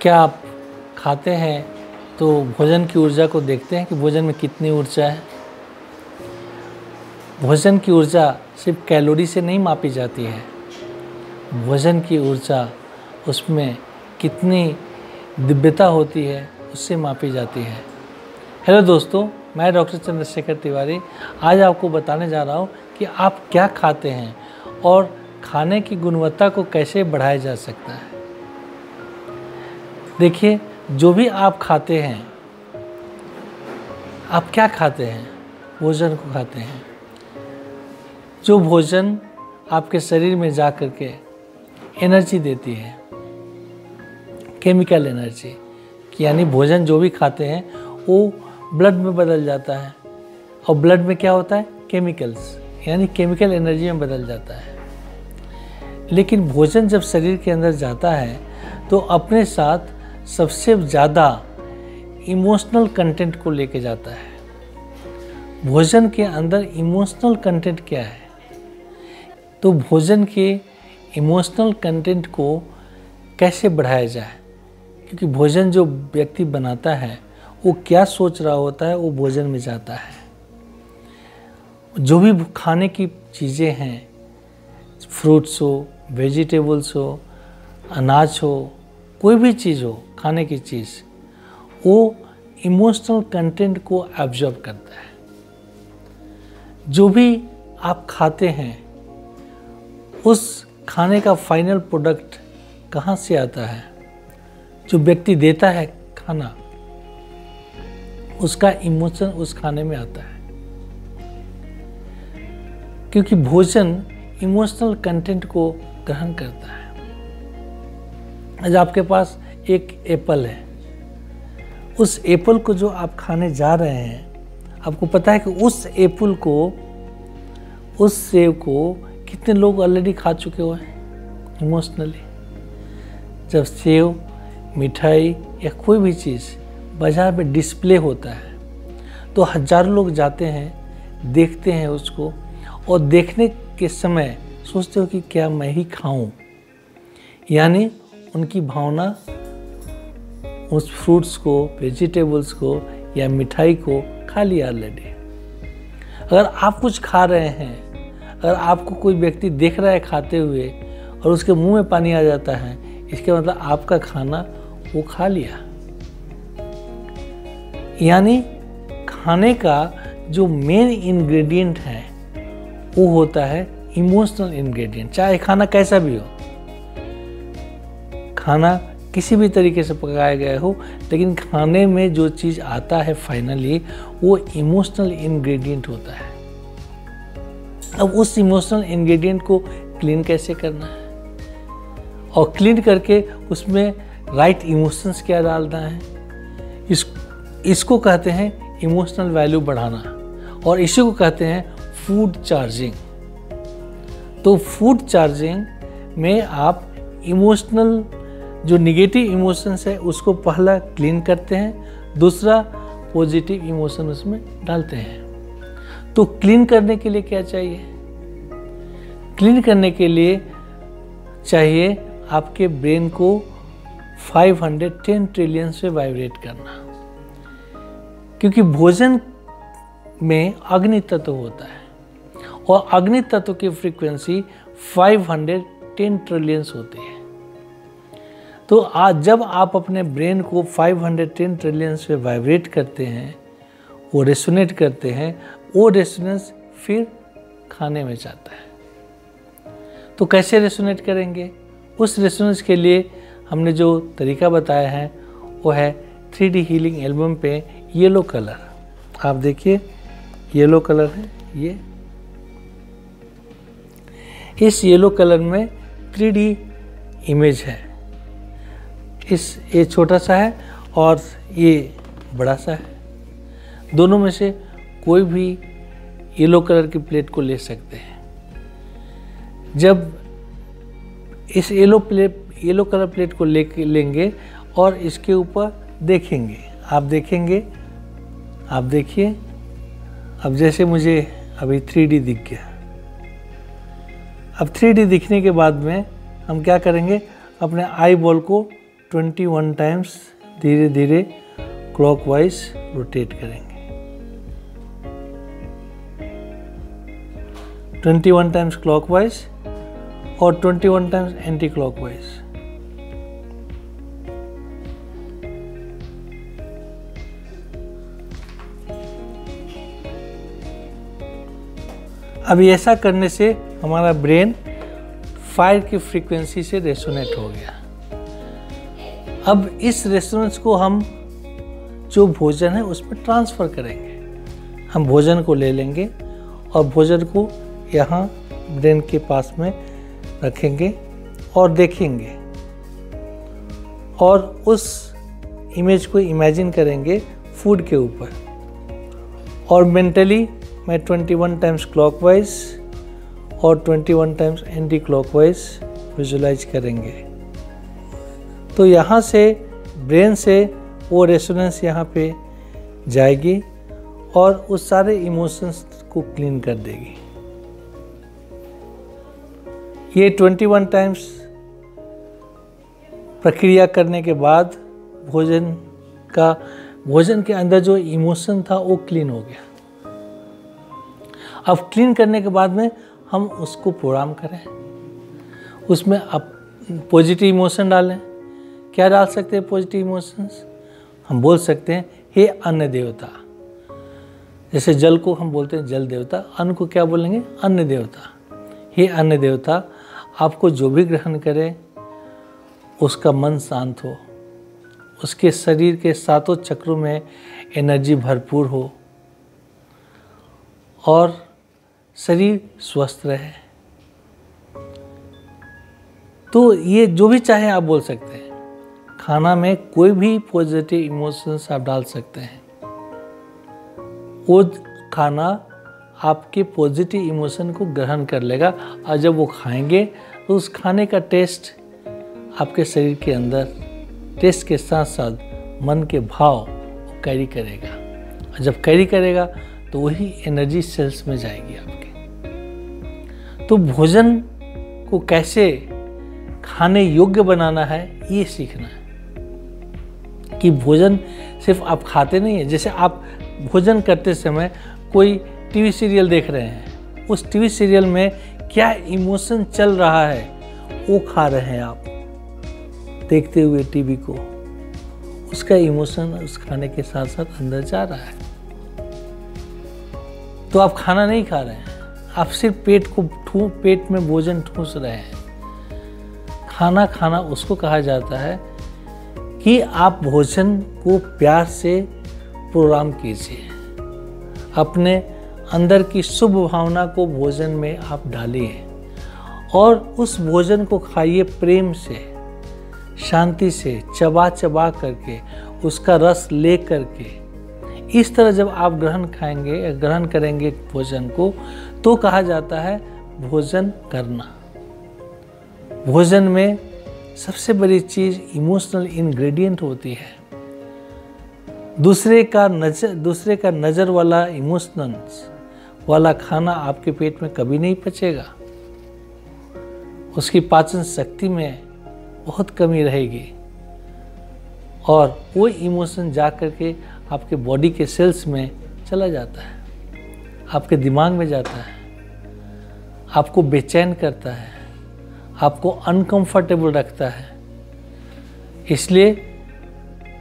क्या आप खाते हैं तो भोजन की ऊर्जा को देखते हैं कि भोजन में कितनी ऊर्जा है? भोजन की ऊर्जा सिर्फ कैलोरी से नहीं मापी जाती है। भोजन की ऊर्जा उसमें कितनी दिव्यता होती है उससे मापी जाती है। हेलो दोस्तों, मैं डॉक्टर चंद्रशेखर तिवारी आज आपको बताने जा रहा हूँ कि आप क्या खाते हैं और खाने की गुणवत्ता को कैसे बढ़ाया जा सकता है। देखिए, जो भी आप खाते हैं, आप क्या खाते हैं? भोजन को खाते हैं। जो भोजन आपके शरीर में जा कर के एनर्जी देती है, केमिकल एनर्जी, यानी भोजन जो भी खाते हैं वो ब्लड में बदल जाता है और ब्लड में क्या होता है? केमिकल्स, यानी केमिकल एनर्जी में बदल जाता है। लेकिन भोजन जब शरीर के अंदर जाता है तो अपने साथ सबसे ज़्यादा इमोशनल कंटेंट को लेके जाता है। भोजन के अंदर इमोशनल कंटेंट क्या है? तो भोजन के इमोशनल कंटेंट को कैसे बढ़ाया जाए? क्योंकि भोजन जो व्यक्ति बनाता है वो क्या सोच रहा होता है वो भोजन में जाता है। जो भी खाने की चीज़ें हैं, फ्रूट्स हो, वेजिटेबल्स हो, अनाज हो, कोई भी चीज़ हो, खाने की चीज़, वो इमोशनल कंटेंट को एब्जॉर्ब करता है। जो भी आप खाते हैं उस खाने का फाइनल प्रोडक्ट कहाँ से आता है? जो व्यक्ति देता है खाना, उसका इमोशन उस खाने में आता है। क्योंकि भोजन इमोशनल कंटेंट को ग्रहण करता है। आज आपके पास एक एप्पल है, उस एप्पल को जो आप खाने जा रहे हैं, आपको पता है कि उस एप्पल को, उस सेब को कितने लोग ऑलरेडी खा चुके हुए हैं इमोशनली। जब सेब, मिठाई या कोई भी चीज़ बाजार में डिस्प्ले होता है तो हजारों लोग जाते हैं, देखते हैं उसको, और देखने के समय सोचते हो कि क्या मैं ही खाऊं। यानी उनकी भावना उस फ्रूट्स को, वेजिटेबल्स को या मिठाई को खा लिया ऑलरेडी। अगर आप कुछ खा रहे हैं, अगर आपको कोई व्यक्ति देख रहा है खाते हुए और उसके मुंह में पानी आ जाता है, इसके मतलब आपका खाना वो खा लिया। यानी खाने का जो मेन इंग्रेडिएंट है वो होता है इमोशनल इंग्रेडिएंट। चाहे खाना कैसा भी हो, खाना किसी भी तरीके से पकाया गया हो, लेकिन खाने में जो चीज़ आता है फाइनली वो इमोशनल इंग्रेडिएंट होता है। अब उस इमोशनल इंग्रेडिएंट को क्लीन कैसे करना है और क्लीन करके उसमें राइट इमोशंस क्या डालना है, इसको कहते हैं इमोशनल वैल्यू बढ़ाना, और इसी को कहते हैं फूड चार्जिंग। तो फूड चार्जिंग में आप इमोशनल जो निगेटिव इमोशंस है उसको पहला क्लीन करते हैं, दूसरा पॉजिटिव इमोशन उसमें डालते हैं। तो क्लीन करने के लिए क्या चाहिए? क्लीन करने के लिए चाहिए आपके ब्रेन को 510 ट्रिलियन से वाइब्रेट करना। क्योंकि भोजन में अग्नि तत्व होता है और अग्नि तत्व की फ्रीक्वेंसी 510 ट्रिलियंस होती है। तो आज जब आप अपने ब्रेन को 510 ट्रिलियन से वाइब्रेट करते हैं, वो रेसोनेट करते हैं, वो रेसोनेंस फिर खाने में जाता है। तो कैसे रेसोनेट करेंगे? उस रेसोनेंस के लिए हमने जो तरीका बताया है वो है 3D हीलिंग एल्बम पे येलो कलर। आप देखिए, येलो कलर है ये। इस येलो कलर में 3D इमेज है। ये छोटा सा है और ये बड़ा सा है। दोनों में से कोई भी येलो कलर की प्लेट को ले सकते हैं। जब इस येलो कलर प्लेट को लेंगे और इसके ऊपर देखेंगे, आप देखिए, अब जैसे मुझे अभी 3D दिख गया। अब 3D दिखने के बाद में हम क्या करेंगे? अपने आई बॉल को 21 टाइम्स धीरे धीरे क्लॉकवाइज रोटेट करेंगे। 21 टाइम्स क्लॉकवाइज और 21 टाइम्स एंटी क्लॉकवाइज। अभी ऐसा करने से हमारा ब्रेन फायर की फ्रीक्वेंसी से रेसोनेट हो गया। अब इस रेसोनेंस को हम जो भोजन है उसमें ट्रांसफ़र करेंगे। हम भोजन को ले लेंगे और भोजन को यहाँ ब्रेन के पास में रखेंगे और देखेंगे और उस इमेज को इमेजिन करेंगे फूड के ऊपर और मेंटली मैं 21 टाइम्स क्लॉकवाइज और 21 टाइम्स एंटी क्लॉकवाइज विजुलाइज करेंगे। तो यहाँ से ब्रेन से वो रेसोनेंस यहाँ पे जाएगी और उस सारे इमोशंस को क्लीन कर देगी। ये 21 टाइम्स प्रक्रिया करने के बाद भोजन के अंदर जो इमोशन था वो क्लीन हो गया। अब क्लीन करने के बाद में हम उसको प्रोग्राम करें, उसमें अब पॉजिटिव इमोशन डालें। क्या डाल सकते हैं पॉजिटिव इमोशंस? हम बोल सकते हैं हे अन्न देवता। जैसे जल को हम बोलते हैं जल देवता, अन्न को क्या बोलेंगे? अन्न देवता। हे अन्न देवता, आपको जो भी ग्रहण करे उसका मन शांत हो, उसके शरीर के सातों चक्रों में एनर्जी भरपूर हो और शरीर स्वस्थ रहे। तो ये जो भी चाहे आप बोल सकते हैं। खाना में कोई भी पॉजिटिव इमोशंस आप डाल सकते हैं। वो खाना आपके पॉजिटिव इमोशन को ग्रहण कर लेगा और जब वो खाएंगे तो उस खाने का टेस्ट आपके शरीर के अंदर टेस्ट के साथ साथ मन के भाव कैरी करेगा और जब कैरी करेगा तो वही एनर्जी सेल्स में जाएगी आपके। तो भोजन को कैसे खाने योग्य बनाना है ये सीखना है कि भोजन सिर्फ आप खाते नहीं है। जैसे आप भोजन करते समय कोई टीवी सीरियल देख रहे हैं, उस टीवी सीरियल में क्या इमोशन चल रहा है वो खा रहे हैं आप देखते हुए टीवी को, उसका इमोशन उस खाने के साथ साथ अंदर जा रहा है। तो आप खाना नहीं खा रहे हैं, आप सिर्फ पेट में भोजन ठूस रहे हैं। खाना उसको कहा जाता है कि आप भोजन को प्यार से प्रोग्राम कीजिए, अपने अंदर की शुभ भावना को भोजन में आप डालिए और उस भोजन को खाइए प्रेम से, शांति से, चबा चबा करके, उसका रस ले करके। इस तरह जब आप ग्रहण करेंगे भोजन को तो कहा जाता है भोजन करना। भोजन में सबसे बड़ी चीज़ इमोशनल इंग्रेडिएंट होती है। दूसरे का नज़र वाला इमोशनल्स वाला खाना आपके पेट में कभी नहीं पचेगा, उसकी पाचन शक्ति में बहुत कमी रहेगी और वो इमोशन जा कर के आपके बॉडी के सेल्स में चला जाता है, आपके दिमाग में जाता है, आपको बेचैन करता है, आपको अनकंफर्टेबल रखता है। इसलिए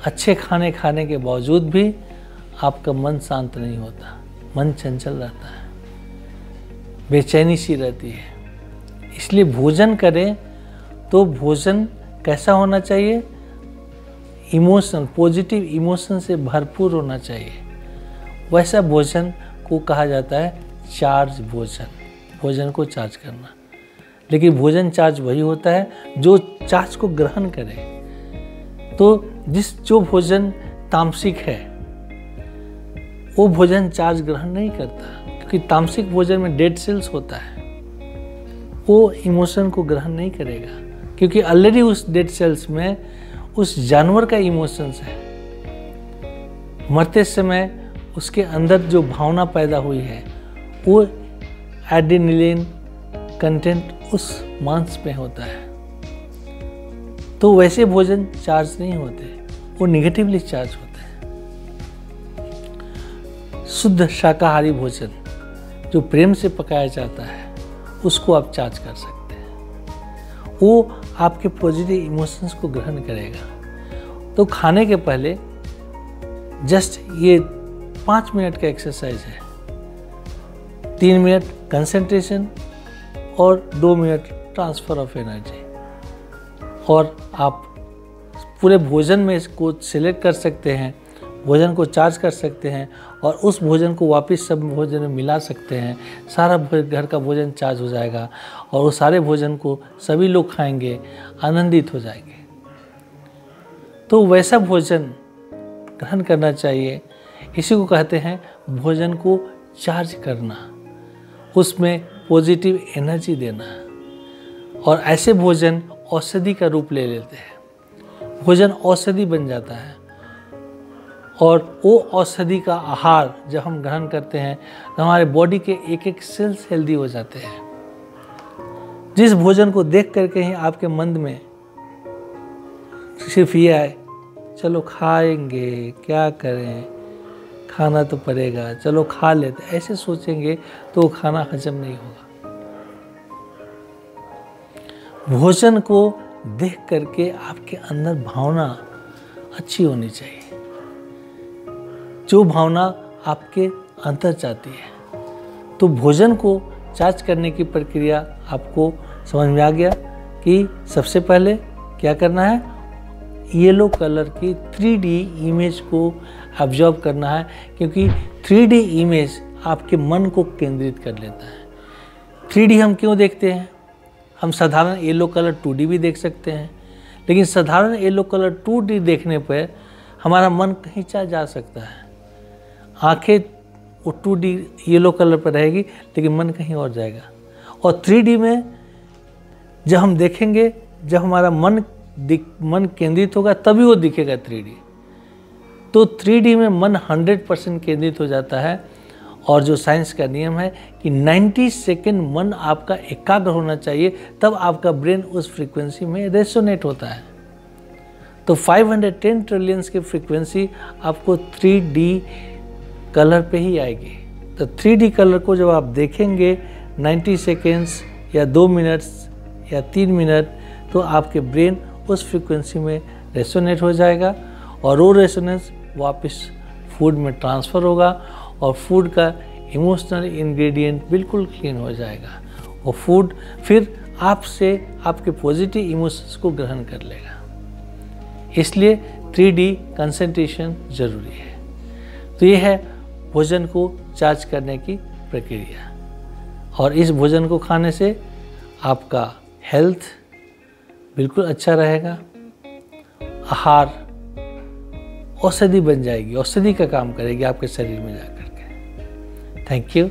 अच्छे खाने खाने के बावजूद भी आपका मन शांत नहीं होता, मन चंचल रहता है, बेचैनी सी रहती है। इसलिए भोजन करें तो भोजन कैसा होना चाहिए? इमोशन, पॉजिटिव इमोशन से भरपूर होना चाहिए। वैसा भोजन को कहा जाता है चार्ज भोजन, भोजन को चार्ज करना। लेकिन भोजन चार्ज वही होता है जो चार्ज को ग्रहण करे। तो जो भोजन तामसिक है वो भोजन चार्ज ग्रहण नहीं करता, क्योंकि तामसिक भोजन में डेड सेल्स होता है, वो इमोशन को ग्रहण नहीं करेगा, क्योंकि ऑलरेडी उस डेड सेल्स में उस जानवर का इमोशंस है। मरते समय उसके अंदर जो भावना पैदा हुई है वो एड्रेनलिन कंटेंट उस मांस में होता है। तो वैसे भोजन चार्ज नहीं होते, वो निगेटिवली चार्ज होते हैं। शुद्ध शाकाहारी भोजन जो प्रेम से पकाया जाता है उसको आप चार्ज कर सकते हैं, वो आपके पॉजिटिव इमोशंस को ग्रहण करेगा। तो खाने के पहले जस्ट ये 5 मिनट का एक्सरसाइज है, 3 मिनट कंसंट्रेशन और 2 मिनट ट्रांसफ़र ऑफ एनर्जी, और आप पूरे भोजन में इसको सिलेक्ट कर सकते हैं, भोजन को चार्ज कर सकते हैं और उस भोजन को वापस सब भोजन में मिला सकते हैं। सारा घर का भोजन चार्ज हो जाएगा और वो सारे भोजन को सभी लोग खाएंगे, आनंदित हो जाएंगे। तो वैसा भोजन ग्रहण करना चाहिए। इसी को कहते हैं भोजन को चार्ज करना, उसमें पॉजिटिव एनर्जी देना। और ऐसे भोजन औषधि का रूप ले लेते हैं, भोजन औषधि बन जाता है। और वो औषधि का आहार जब हम ग्रहण करते हैं तो हमारे बॉडी के एक एक सेल्स हेल्दी हो जाते हैं। जिस भोजन को देख करके ही आपके मन में सिर्फ ये आए, चलो खाएंगे, क्या करें, खाना तो पड़ेगा, चलो खा लेते, ऐसे सोचेंगे तो वो खाना हजम नहीं होगा। भोजन को देख करके आपके अंदर भावना अच्छी होनी चाहिए, जो भावना आपके अंदर जाती है। तो भोजन को चार्ज करने की प्रक्रिया आपको समझ में आ गया कि सबसे पहले क्या करना है, येलो कलर की 3D इमेज को ऑब्जर्व करना है, क्योंकि 3D इमेज आपके मन को केंद्रित कर लेता है। 3D हम क्यों देखते हैं? हम साधारण येलो कलर 2D भी देख सकते हैं, लेकिन साधारण येलो कलर 2D देखने पर हमारा मन कहीं जा सकता है। आंखें वो 2D येलो कलर पर रहेगी लेकिन मन कहीं और जाएगा। और 3D में जब हम देखेंगे, जब हमारा मन केंद्रित होगा तभी वो दिखेगा 3D। तो 3D में मन 100% केंद्रित हो जाता है। और जो साइंस का नियम है कि 90 सेकेंड मन आपका एकाग्र होना चाहिए, तब आपका ब्रेन उस फ्रीक्वेंसी में रेसोनेट होता है। तो 510 ट्रिलियंस की फ्रीक्वेंसी आपको 3D कलर पे ही आएगी। तो 3D कलर को जब आप देखेंगे 90 सेकेंड्स या 2 मिनट्स या 3 मिनट, तो आपके ब्रेन उस फ्रीक्वेंसी में रेसोनेट हो जाएगा और वो रेसोनेंस वापस फूड में ट्रांसफ़र होगा और फूड का इमोशनल इंग्रेडिएंट बिल्कुल क्लीन हो जाएगा। और फूड फिर आपसे आपके पॉजिटिव इमोशंस को ग्रहण कर लेगा। इसलिए 3D कंसंट्रेशन ज़रूरी है। तो ये है भोजन को चार्ज करने की प्रक्रिया। और इस भोजन को खाने से आपका हेल्थ बिल्कुल अच्छा रहेगा। आहार औषधि बन जाएगी, औषधि का काम करेगी आपके शरीर में जाकर के। Thank you.